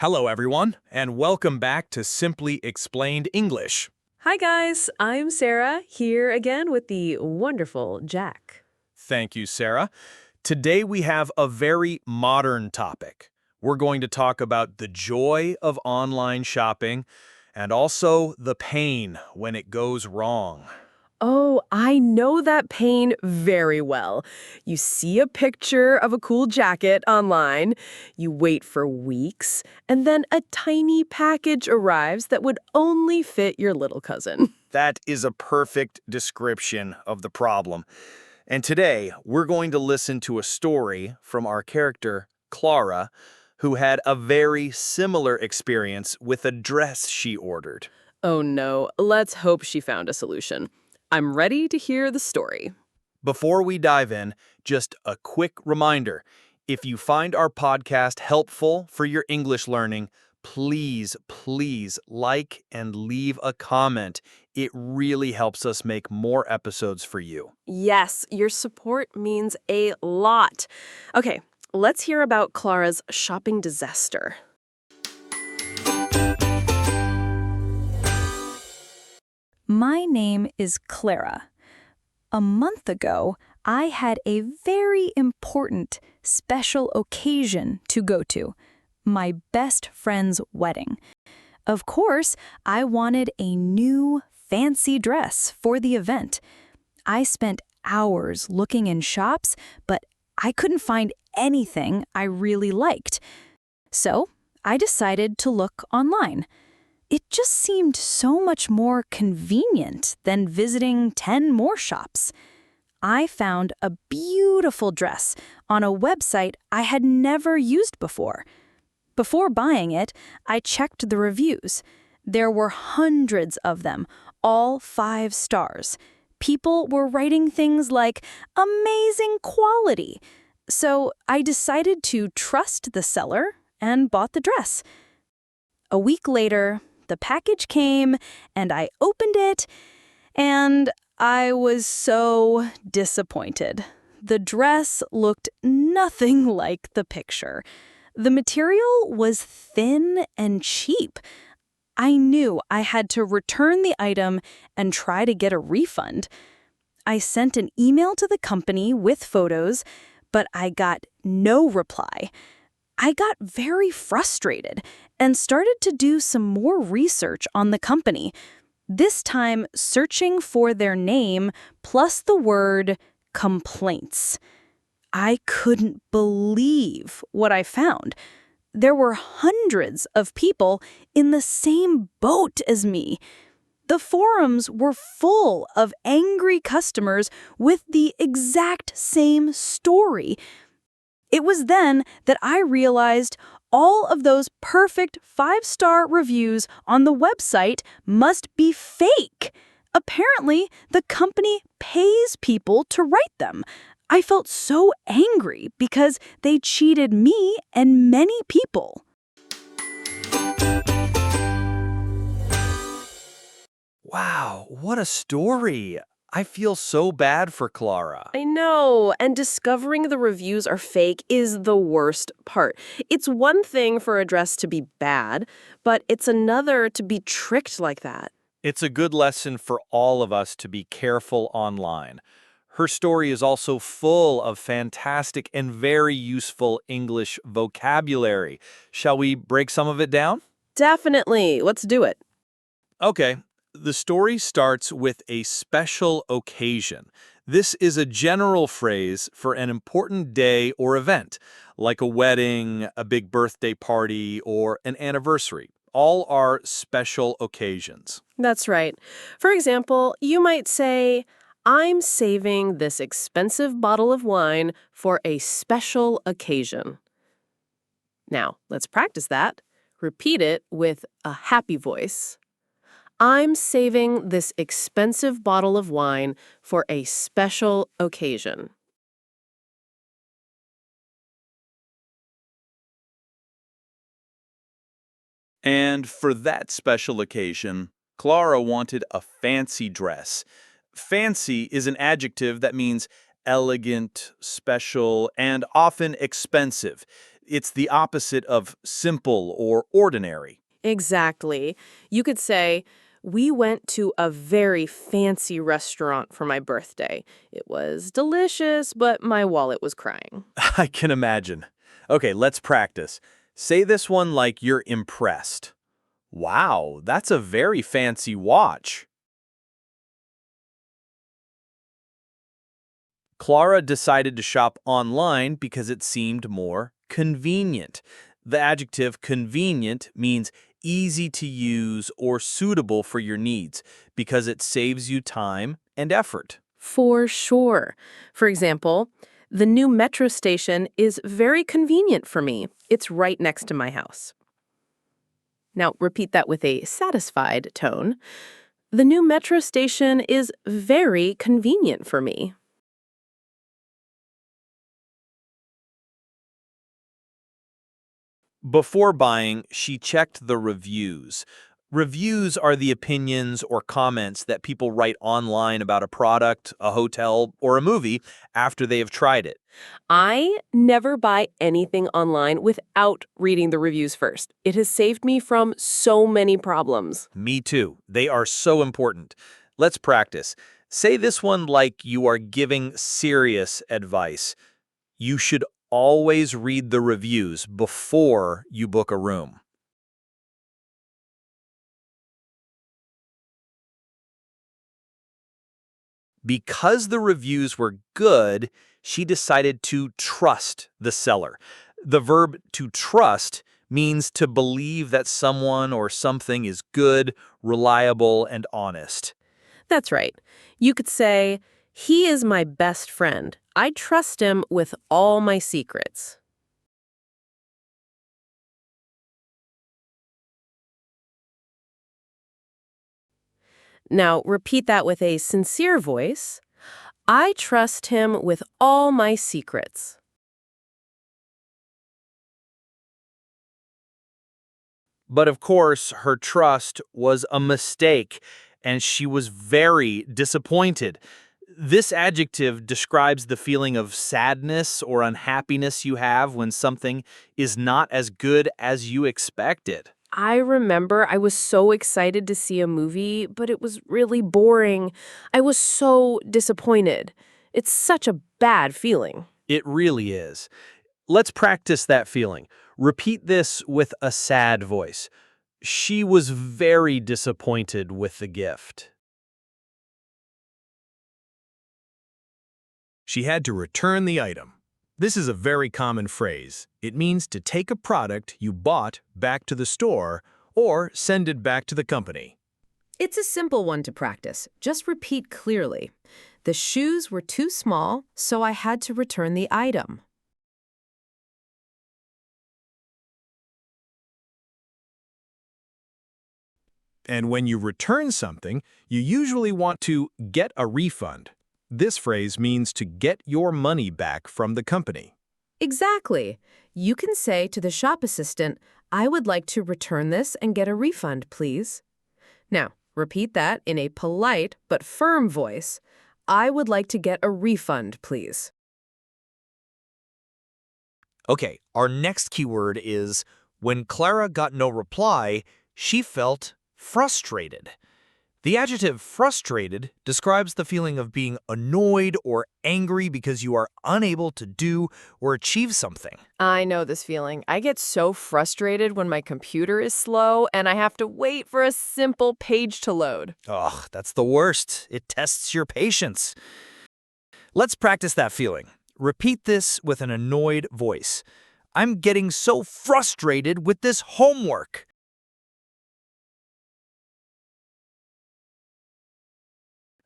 Hello, everyone, and welcome back to Simply Explained English. Hi guys, I'm Sarah, here again with the wonderful Jack. Thank you, Sarah. Today we have a very modern topic. We're going to talk about the joy of online shopping and also the pain when it goes wrong. Oh, I know that pain very well. You see a picture of a cool jacket online, you wait for weeks, and then a tiny package arrives that would only fit your little cousin. That is a perfect description of the problem. And today, we're going to listen to a story from our character, Clara, who had a very similar experience with a dress she ordered. Oh no, let's hope she found a solution. I'm ready to hear the story. Before we dive in, just a quick reminder. If you find our podcast helpful for your English learning, please like and leave a comment. It really helps us make more episodes for you. Yes, your support means a lot. Okay, let's hear about Clara's shopping disaster. My name is Clara. A month ago, I had a very important, special occasion to go to, my best friend's wedding. Of course, I wanted a new, fancy dress for the event. I spent hours looking in shops, but I couldn't find anything I really liked. So, I decided to look online. It just seemed so much more convenient than visiting 10 more shops. I found a beautiful dress on a website I had never used before. Before buying it, I checked the reviews. There were hundreds of them, all 5 stars. People were writing things like, amazing quality. So I decided to trust the seller and bought the dress. A week later, the package came, and I opened it, and I was so disappointed. The dress looked nothing like the picture. The material was thin and cheap. I knew I had to return the item and try to get a refund. I sent an email to the company with photos, but I got no reply. I got very frustrated and started to do some more research on the company, this time searching for their name plus the word complaints. I couldn't believe what I found. There were hundreds of people in the same boat as me. The forums were full of angry customers with the exact same story. It was then that I realized all of those perfect 5-star reviews on the website must be fake. Apparently, the company pays people to write them. I felt so angry because they cheated me and many people. Wow, what a story! I feel so bad for Clara. I know, and discovering the reviews are fake is the worst part. It's one thing for a dress to be bad, but it's another to be tricked like that. It's a good lesson for all of us to be careful online. Her story is also full of fantastic and very useful English vocabulary. Shall we break some of it down? Definitely. Let's do it. Okay. The story starts with a special occasion. This is a general phrase for an important day or event, like a wedding, a big birthday party, or an anniversary. All are special occasions. That's right. For example, you might say, I'm saving this expensive bottle of wine for a special occasion. Now, let's practice that. Repeat it with a happy voice. I'm saving this expensive bottle of wine for a special occasion. And for that special occasion, Clara wanted a fancy dress. Fancy is an adjective that means elegant, special, and often expensive. It's the opposite of simple or ordinary. Exactly. You could say, we went to a very fancy restaurant for my birthday. It was delicious, but my wallet was crying. I can imagine. Okay, let's practice. Say this one like you're impressed. Wow, that's a very fancy watch. Clara decided to shop online because it seemed more convenient. The adjective convenient means easy to use or suitable for your needs because it saves you time and effort. For sure. For example, the new metro station is very convenient for me. It's right next to my house. Now, repeat that with a satisfied tone. The new metro station is very convenient for me. Before buying, she checked the reviews. Reviews are the opinions or comments that people write online about a product, a hotel, or a movie after they have tried it. I never buy anything online without reading the reviews first. It has saved me from so many problems. Me too. They are so important. Let's practice. Say this one like you are giving serious advice. You should always read the reviews before you book a room. Because the reviews were good, she decided to trust the seller. The verb to trust means to believe that someone or something is good, reliable, and honest. That's right. You could say, he is my best friend. I trust him with all my secrets. Now, repeat that with a sincere voice. I trust him with all my secrets. But of course, her trust was a mistake, and she was very disappointed. This adjective describes the feeling of sadness or unhappiness you have when something is not as good as you expected. I remember I was so excited to see a movie, but it was really boring. I was so disappointed. It's such a bad feeling. It really is. Let's practice that feeling. Repeat this with a sad voice. She was very disappointed with the gift. She had to return the item. This is a very common phrase. It means to take a product you bought back to the store or send it back to the company. It's a simple one to practice. Just repeat clearly. The shoes were too small, so I had to return the item. And when you return something, you usually want to get a refund. This phrase means to get your money back from the company. Exactly. You can say to the shop assistant, I would like to return this and get a refund, please. Now, repeat that in a polite but firm voice. I would like to get a refund, please. Okay, our next keyword is when Clara got no reply, she felt frustrated. The adjective frustrated describes the feeling of being annoyed or angry because you are unable to do or achieve something. I know this feeling. I get so frustrated when my computer is slow and I have to wait for a simple page to load. Ugh, that's the worst. It tests your patience. Let's practice that feeling. Repeat this with an annoyed voice. I'm getting so frustrated with this homework.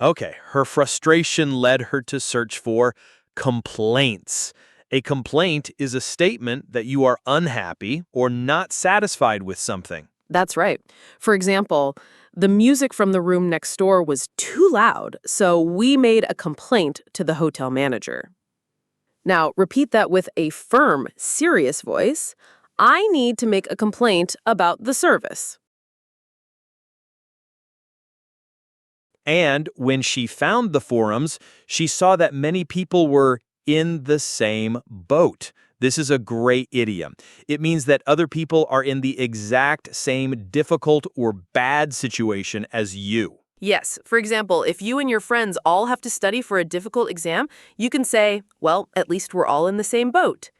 Okay, her frustration led her to search for complaints. A complaint is a statement that you are unhappy or not satisfied with something. That's right. For example, the music from the room next door was too loud, so we made a complaint to the hotel manager. Now, repeat that with a firm, serious voice. I need to make a complaint about the service. And when she found the forums, she saw that many people were in the same boat. This is a great idiom. It means that other people are in the exact same difficult or bad situation as you. Yes, for example, if you and your friends all have to study for a difficult exam, you can say, well, at least we're all in the same boat.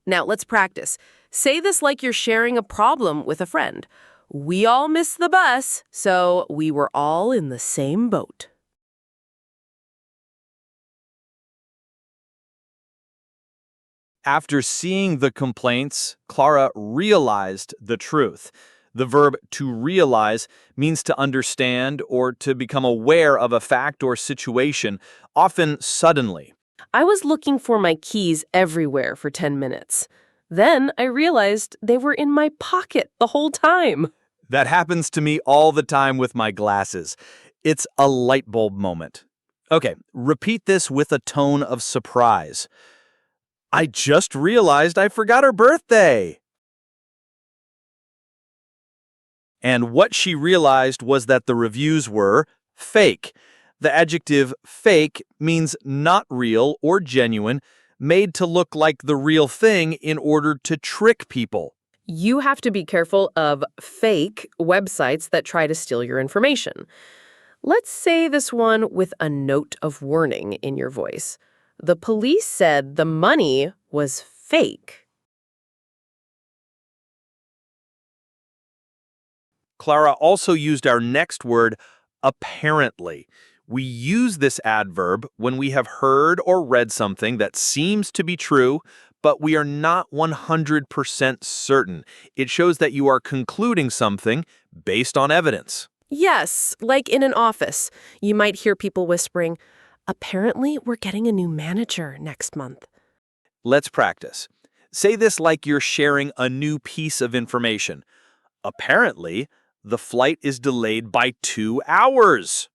Now, let's practice. Say this like you're sharing a problem with a friend. We all missed the bus, so we were all in the same boat. After seeing the complaints, Clara realized the truth. The verb to realize means to understand or to become aware of a fact or situation, often suddenly. I was looking for my keys everywhere for 10 minutes. Then I realized they were in my pocket the whole time. That happens to me all the time with my glasses. It's a light bulb moment. Okay, repeat this with a tone of surprise. I just realized I forgot her birthday. And what she realized was that the reviews were fake. The adjective fake means not real or genuine, made to look like the real thing in order to trick people. You have to be careful of fake websites that try to steal your information. Let's say this one with a note of warning in your voice. The police said the money was fake. Clara also used our next word, apparently. We use this adverb when we have heard or read something that seems to be true, but we are not 100% certain. It shows that you are concluding something based on evidence. Yes, like in an office, you might hear people whispering, apparently we're getting a new manager next month. Let's practice. Say this like you're sharing a new piece of information. Apparently, the flight is delayed by 2 hours.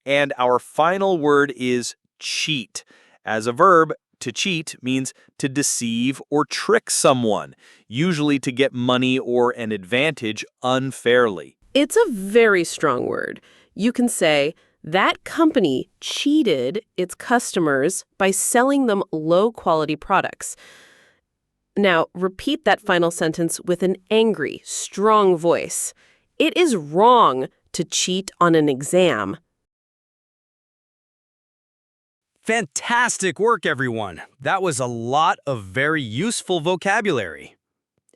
And our final word is cheat. As a verb, to cheat means to deceive or trick someone, usually to get money or an advantage unfairly. It's a very strong word. You can say, that company cheated its customers by selling them low-quality products. Now, repeat that final sentence with an angry, strong voice. It is wrong to cheat on an exam. Fantastic work, everyone. That was a lot of very useful vocabulary.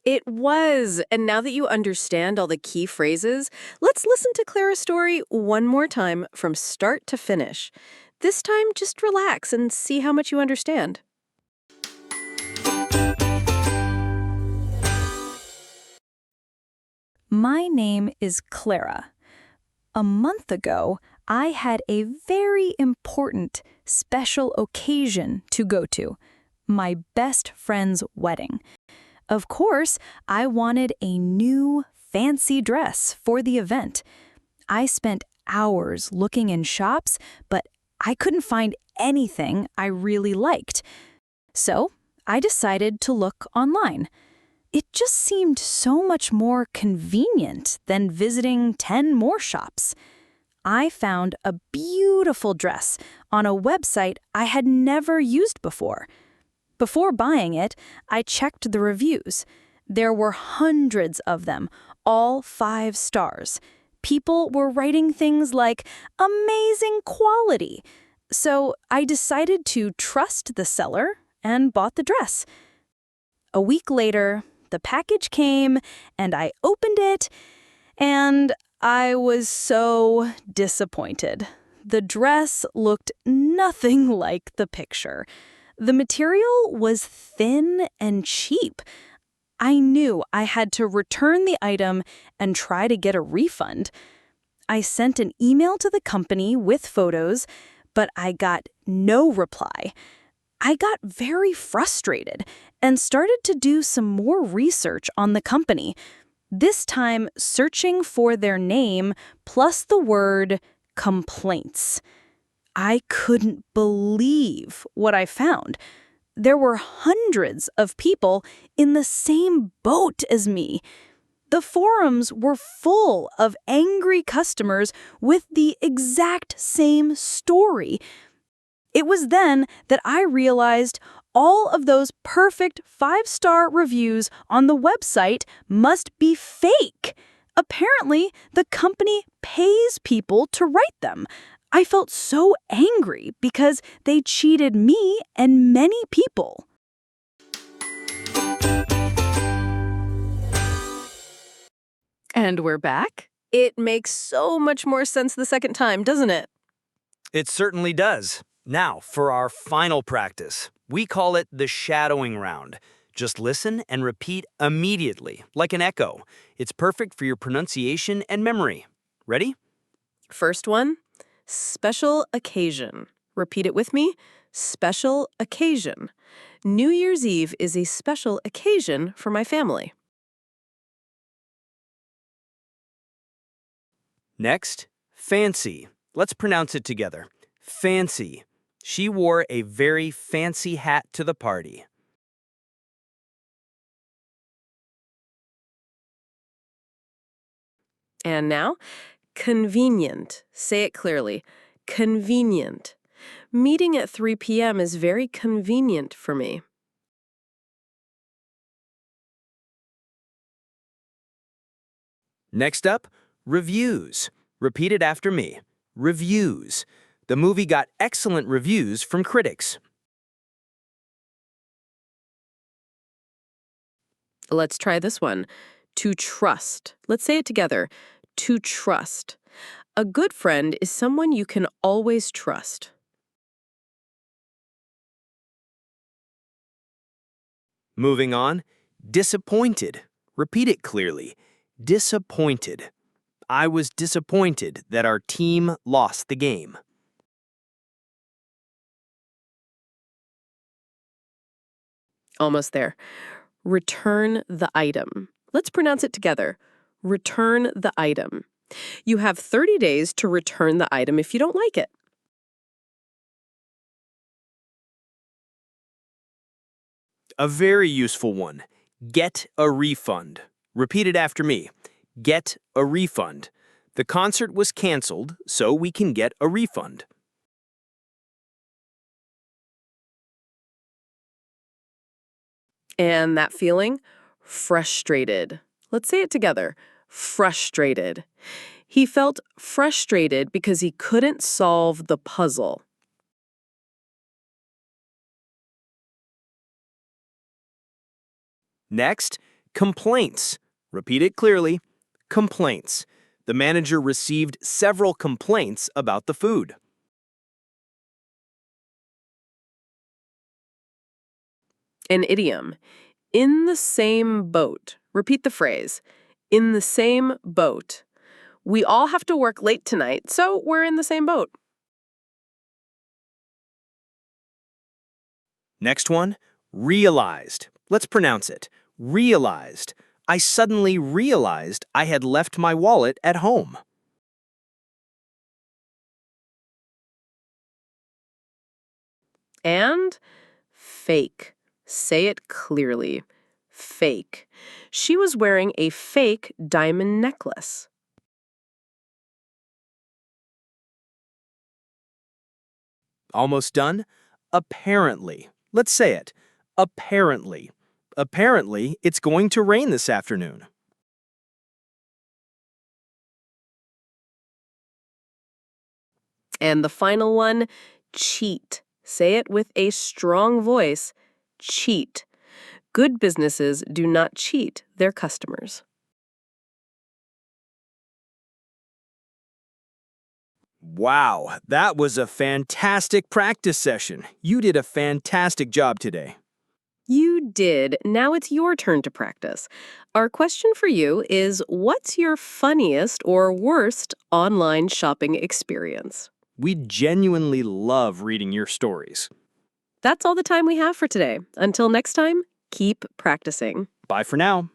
It was. And now that you understand all the key phrases, let's listen to Clara's story one more time from start to finish. This time, just relax and see how much you understand. My name is Clara. A month ago, I had a very important, special occasion to go to, my best friend's wedding. Of course, I wanted a new, fancy dress for the event. I spent hours looking in shops, but I couldn't find anything I really liked. So I decided to look online. It just seemed so much more convenient than visiting 10 more shops. I found a beautiful dress on a website I had never used before. Before buying it, I checked the reviews. There were hundreds of them, all 5 stars. People were writing things like, amazing quality. So I decided to trust the seller and bought the dress. A week later, the package came and I opened it, and I was so disappointed. The dress looked nothing like the picture. The material was thin and cheap. I knew I had to return the item and try to get a refund. I sent an email to the company with photos, but I got no reply. I got very frustrated and started to do some more research on the company, this time searching for their name plus the word complaints. I couldn't believe what I found. There were hundreds of people in the same boat as me. The forums were full of angry customers with the exact same story. It was then that I realized all of those perfect 5-star reviews on the website must be fake. Apparently, the company pays people to write them. I felt so angry because they cheated me and many people. And we're back. It makes so much more sense the second time, doesn't it? It certainly does. Now, for our final practice. We call it the shadowing round. Just listen and repeat immediately, like an echo. It's perfect for your pronunciation and memory. Ready? First one, special occasion. Repeat it with me. Special occasion. New Year's Eve is a special occasion for my family. Next, fancy. Let's pronounce it together. Fancy. She wore a very fancy hat to the party. And now, convenient. Say it clearly. Convenient. Meeting at 3 p.m. is very convenient for me. Next up, reviews. Repeat it after me. Reviews. The movie got excellent reviews from critics. Let's try this one. To trust. Let's say it together. To trust. A good friend is someone you can always trust. Moving on, disappointed. Repeat it clearly. Disappointed. I was disappointed that our team lost the game. Almost there. Return the item. Let's pronounce it together. Return the item. You have 30 days to return the item if you don't like it. A very useful one. Get a refund. Repeat it after me. Get a refund. The concert was canceled, so we can get a refund. And that feeling? Frustrated. Let's say it together. Frustrated. He felt frustrated because he couldn't solve the puzzle. Next, complaints. Repeat it clearly. Complaints. The manager received several complaints about the food. An idiom. In the same boat. Repeat the phrase. In the same boat. We all have to work late tonight, so we're in the same boat. Next one, realized. Let's pronounce it. Realized. I suddenly realized I had left my wallet at home. And fake. Say it clearly. Fake. She was wearing a fake diamond necklace. Almost done? Apparently. Let's say it. Apparently. Apparently, it's going to rain this afternoon. And the final one, cheat. Say it with a strong voice. Cheat. Good businesses do not cheat their customers. Wow, that was a fantastic practice session. You did a fantastic job today. You did. Now it's your turn to practice. Our question for you is, what's your funniest or worst online shopping experience? We genuinely love reading your stories. That's all the time we have for today. Until next time, keep practicing. Bye for now.